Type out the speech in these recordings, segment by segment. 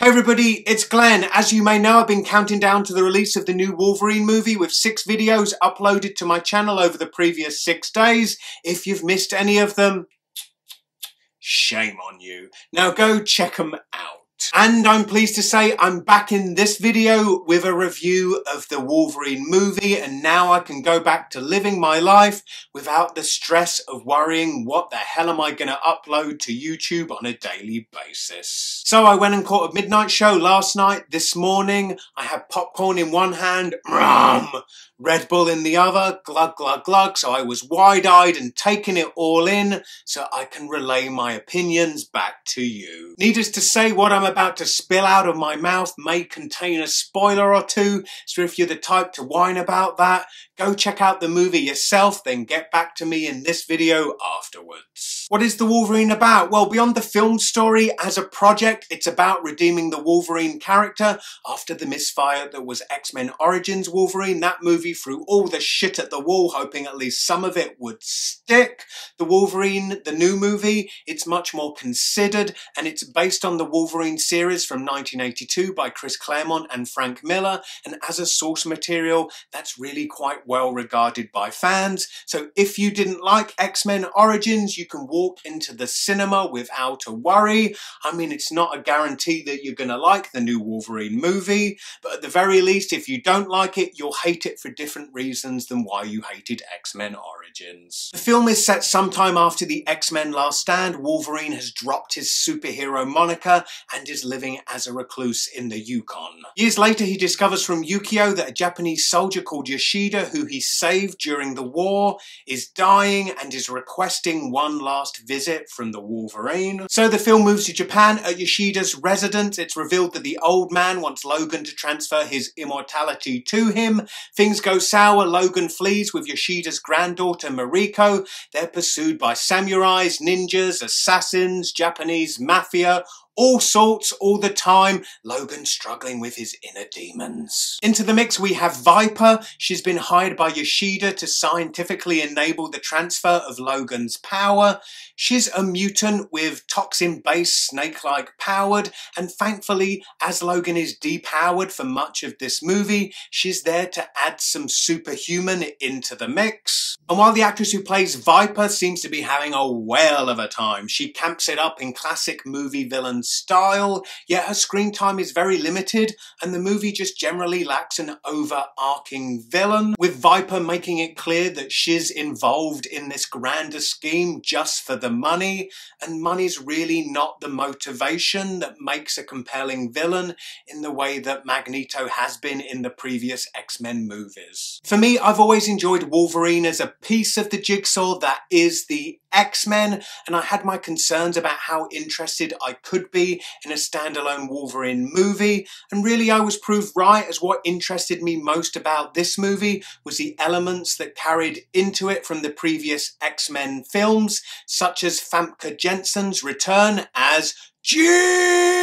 Hey everybody, it's Glenn. As you may know, I've been counting down to the release of the new Wolverine movie with 6 videos uploaded to my channel over the previous 6 days. If you've missed any of them, shame on you. Now go check them out. And I'm pleased to say I'm back in this video with a review of the Wolverine movie, and now I can go back to living my life without the stress of worrying what the hell am I going to upload to YouTube on a daily basis. So I went and caught a midnight show last night. This morning I had popcorn in one hand, Red Bull in the other, glug glug glug, so I was wide-eyed and taking it all in so I can relay my opinions back to you. Needless to say, what I'm about to spill out of my mouth may contain a spoiler or two, so if you're the type to whine about that, go check out the movie yourself, then get back to me in this video afterwards. What is the Wolverine about? Well, beyond the film story, as a project, it's about redeeming the Wolverine character after the misfire that was X-Men Origins Wolverine. That movie threw all the shit at the wall, hoping at least some of it would stick. The Wolverine, the new movie, it's much more considered, and it's based on the Wolverine series from 1982 by Chris Claremont and Frank Miller, and as a source material, that's really quite well regarded by fans. So if you didn't like X-Men Origins, you can walk into the cinema without a worry. I mean, it's not a guarantee that you're going to like the new Wolverine movie, but at the very least, if you don't like it, you'll hate it for different reasons than why you hated X-Men Origins. The film is set sometime after the X-Men Last Stand. Wolverine has dropped his superhero moniker and is living as a recluse in the Yukon. Years later, he discovers from Yukio that a Japanese soldier called Yoshida, who he saved during the war, is dying and is requesting one last visit from the Wolverine. So the film moves to Japan. At Yoshida's residence, it's revealed that the old man wants Logan to transfer his immortality to him. Things go sour. Logan flees with Yoshida's granddaughter Mariko. They're pursued by samurais, ninjas, assassins, Japanese mafia, all sorts, all the time. Logan struggling with his inner demons. Into the mix we have Viper. She's been hired by Yoshida to scientifically enable the transfer of Logan's power. She's a mutant with toxin-based snake-like powered, and thankfully, as Logan is depowered for much of this movie, she's there to add some superhuman into the mix. And while the actress who plays Viper seems to be having a whale of a time, she camps it up in classic movie villain style, yet her screen time is very limited and the movie just generally lacks an overarching villain, with Viper making it clear that she's involved in this grander scheme just for the money, and money's really not the motivation that makes a compelling villain in the way that Magneto has been in the previous X-Men movies. For me, I've always enjoyed Wolverine as a piece of the jigsaw that is the X-Men, and I had my concerns about how interested I could be in a standalone Wolverine movie, and really I was proved right, as what interested me most about this movie was the elements that carried into it from the previous X-Men films, such as Famke Janssen's return as Jean!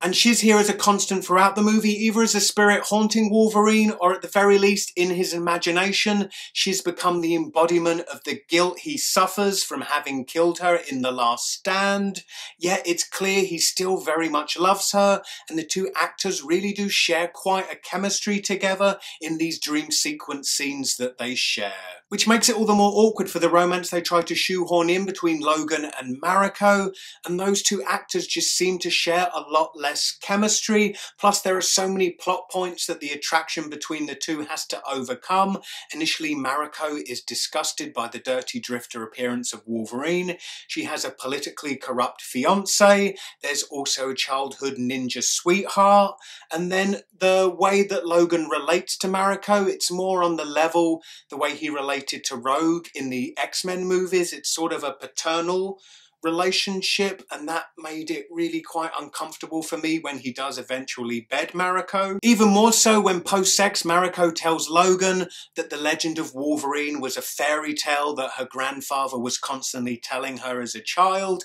And she's here as a constant throughout the movie, either as a spirit haunting Wolverine, or at the very least in his imagination, she's become the embodiment of the guilt he suffers from having killed her in The Last Stand. Yet it's clear he still very much loves her, and the two actors really do share quite a chemistry together in these dream sequence scenes that they share. Which makes it all the more awkward for the romance they try to shoehorn in between Logan and Mariko, and those two actors just seem to share a lot less chemistry, plus there are so many plot points that the attraction between the two has to overcome. Initially, Mariko is disgusted by the dirty drifter appearance of Wolverine. She has a politically corrupt fiancé. There's also a childhood ninja sweetheart, and then the way that Logan relates to Mariko, it's more on the level the way he related to Rogue in the X-Men movies. It's sort of a paternal relationship, and that made it really quite uncomfortable for me when he does eventually bed Mariko. Even more so when post-sex Mariko tells Logan that the legend of Wolverine was a fairy tale that her grandfather was constantly telling her as a child.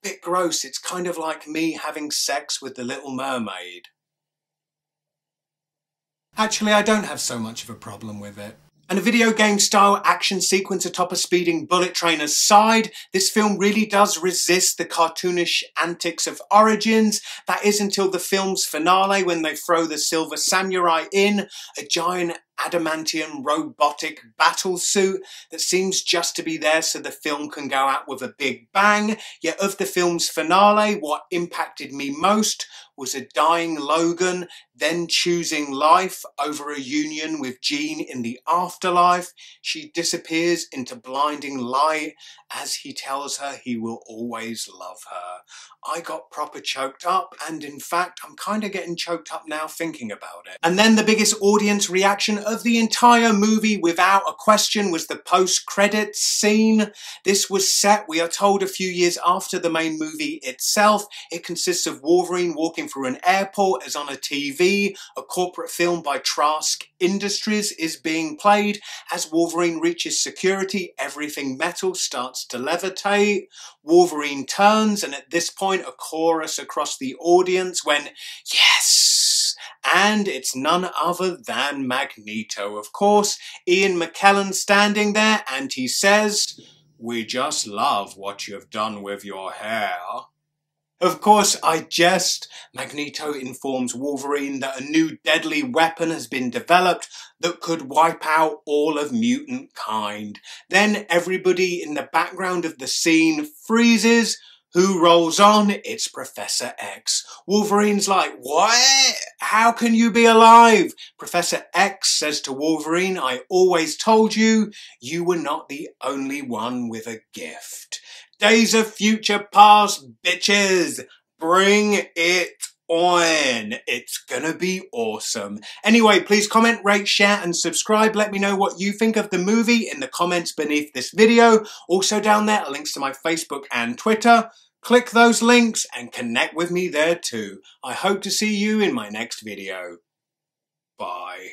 Bit gross. It's kind of like me having sex with the Little Mermaid. Actually, I don't have so much of a problem with it. And a video game style action sequence atop a speeding bullet train aside, this film really does resist the cartoonish antics of Origins. That is until the film's finale when they throw the Silver Samurai in, a giant adamantium robotic battle suit that seems just to be there so the film can go out with a big bang. Yet of the film's finale, what impacted me most was a dying Logan then choosing life over a union with Jean in the afterlife. She disappears into blinding light as he tells her he will always love her. I got proper choked up, and in fact I'm kind of getting choked up now thinking about it. And then the biggest audience reaction of the entire movie without a question was the post-credits scene. This was set, we are told, a few years after the main movie itself. It consists of Wolverine walking through an airport as on a TV. A corporate film by Trask Industries is being played. As Wolverine reaches security, everything metal starts to levitate. Wolverine turns, and at this point a chorus across the audience went, "Yes!" And it's none other than Magneto, of course. Ian McKellen standing there, and he says, "We just love what you've done with your hair." Of course, I jest. Magneto informs Wolverine that a new deadly weapon has been developed that could wipe out all of mutant kind. Then everybody in the background of the scene freezes. Who rolls on? It's Professor X. Wolverine's like, "What? How can you be alive?" Professor X says to Wolverine, "I always told you, you were not the only one with a gift." Days of Future Past, bitches. Bring it on. It's gonna be awesome. Anyway, please comment, rate, share, and subscribe. Let me know what you think of the movie in the comments beneath this video. Also down there are links to my Facebook and Twitter. Click those links and connect with me there too. I hope to see you in my next video. Bye.